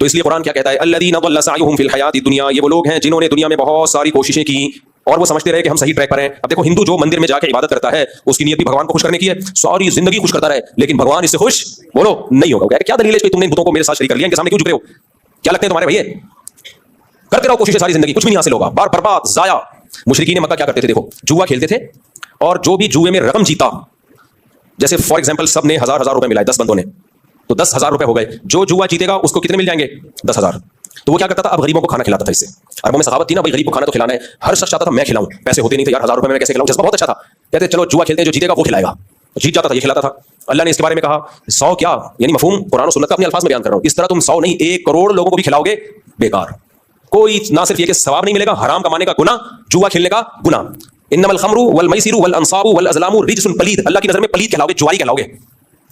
تو اس لیے قرآن کیا کہتا ہے الذین ضل سعیہم فی الحیاۃ الدنیا، یہ وہ لوگ ہیں جنہوں نے دنیا میں بہت ساری کوششیں کی اور وہ سمجھتے رہے کہ ہم صحیح ٹریک پر ہیں. اب دیکھو ہندو جو مندر میں جا کے عبادت کرتا ہے اس کی نیت بھی بھگوان کو خوش کرنے کی ہے، ساری زندگی خوش کرتا رہے لیکن بھگوان اس سے خوش بولو نہیں ہوگا. کیا دلیل ہے کہ تم نے بتوں کو میرے ساتھ شریک کر لیا، ان کے سامنے کیوں جھک رہے ہو؟ کیا لگتے ہیں تمہارے بھائی؟ کرتے رہو کوشش ساری زندگی، کچھ بھی نہیں حاصل ہوگا، بار برباد ضائع. مشرکین مکہ کیا کرتے تھے؟ دیکھو جوا کھیلتے تھے اور جو بھی جوئے میں رقم جیتا، جیسے فار ایگزامپل سب نے 1000 روپے ملائے 10 بندوں نے، تو 10,000 روپے ہو گئے. جو جوا جیتے گا اس کو کتنے مل جائیں گے؟ 10,000. تو وہ کیا کرتا تھا؟ اب غریبوں کو کھانا کھلاتا تھا. اس سے عربوں میں سخاوت تھی نا، بھائی غریب کو کھانا تو کھلانا ہے. ہر شخص چاہتا تھا میں کھلاؤں، پیسے ہوتے نہیں تھے یار، 1000 روپے میں کیسے کھلاؤں؟ جذبہ بہت اچھا تھا. کہتے چلو جوا کھیلتے ہیں، جو جیتے گا وہ کھلائے گا. جیت جاتا تھا یہ کھلاتا تھا. اللہ نے اس کے بارے میں کہا 100 کیا، یعنی مفہوم قرآن و سنت کا اپنے الفاظ میں بیان کر رہا ہوں. اس طرح تم 100 نہیں 1 کروڑ لوگوں کو بھی کھلاؤ گے بیکار. کوئی نہ صرف یہ کہ ثواب نہیں ملے گا، حرام کمانے کا گناہ، جوا کھیلنے کا گناہ. انما الخمر والمیسر والانصاب والازلام رجس پلید. اللہ کی نظر میں پلید کہلاؤ گے، جواری کہلاؤ گے.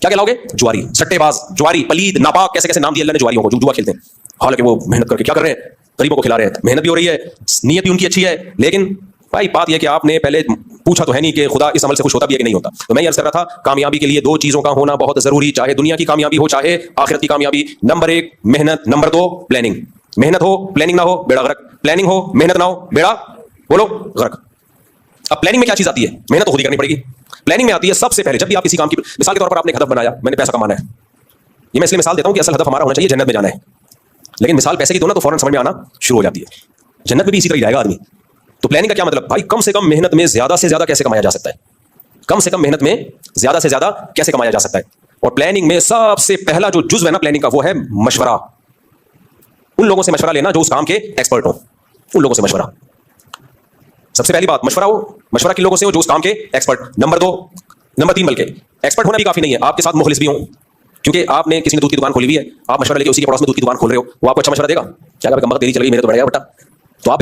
کیا کہلاؤ گے؟ جواری، سٹے باز، جواری، پلید، ناپاک. کیسے کیسے نام دیا اللہ نے جواریوں کو جو جوا کھیلتے ہیں. حالانکہ وہ محنت کر کے کیا کر رہے ہیں؟ غریبوں کو کھلا رہے ہیں. محنت بھی ہو رہی ہے، نیت بھی ان کی اچھی ہے، لیکن بھائی بات یہ کہ آپ نے پہلے پوچھا تو ہے نہیں کہ خدا اس عمل سے خوش ہوتا بھی ہے کہ نہیں ہوتا. تو میں یہ عرض کر رہا تھا کامیابی کے لیے 2 چیزوں کا ہونا بہت ضروری، چاہے دنیا کی کامیابی ہو چاہے آخرت کی کامیابی. نمبر 1 محنت، نمبر 2 پلاننگ. محنت ہو پلاننگ نہ ہو بیڑا غرق، پلاننگ ہو محنت نہ ہو بیڑا بولو غرق. اب پلاننگ میں کیا چیز آتی ہے؟ محنت تو خود ہی کرنی پڑے گی. پلاننگ میں آتی ہے سب سے پہلے جب بھی آپ کسی کام کی، مثال کے طور پر آپ نے ایک ہدف بنایا میں نے پیسہ کمانا ہے. یہ میں اس لیے مثال دیتا ہوں کہ اصل ہدف ہمارا ہونا چاہیے جنت میں جانا ہے، لیکن مثال پیسے کی دو نا تو فوراً سمجھ میں آنا شروع ہو جاتی ہے. جنت میں بھی اسی طرح جائے گا آدمی. تو پلاننگ کا کیا مطلب؟ بھائی کم سے کم محنت میں زیادہ سے زیادہ کیسے کمایا جا سکتا ہے، کم سے کم محنت میں زیادہ سے زیادہ کیسے کمایا جا سکتا ہے. اور پلاننگ میں سب سے پہلا جو جزو ہے نا پلاننگ کا وہ ہے مشورہ. ان لوگوں سے مشورہ لینا جو اس کام کے ایکسپرٹ ہوں، ان لوگوں سے مشورہ. سب سے پہلی بات مشورہ ہو. مشورہ کن لوگوں سے ہو؟ جو اس کام کے ایکسپرٹ. نمبر 2 نمبر 3 بلکہ ایکسپرٹ ہونا بھی کافی نہیں ہے، آپ کے ساتھ مخلص بھی ہوں. کیونکہ آپ نے کسی نے دودھ کی دکان کھولی ہوئی ہے، آپ مشورہ لے کے اسی کے پڑوس میں دودھ کی دکان کھول رہے ہو، وہ آپ کو اچھا مشورہ دے گا؟ کیا کم وقت دیری چل گئی میرے تو بڑھ گیا بیٹا. تو آپ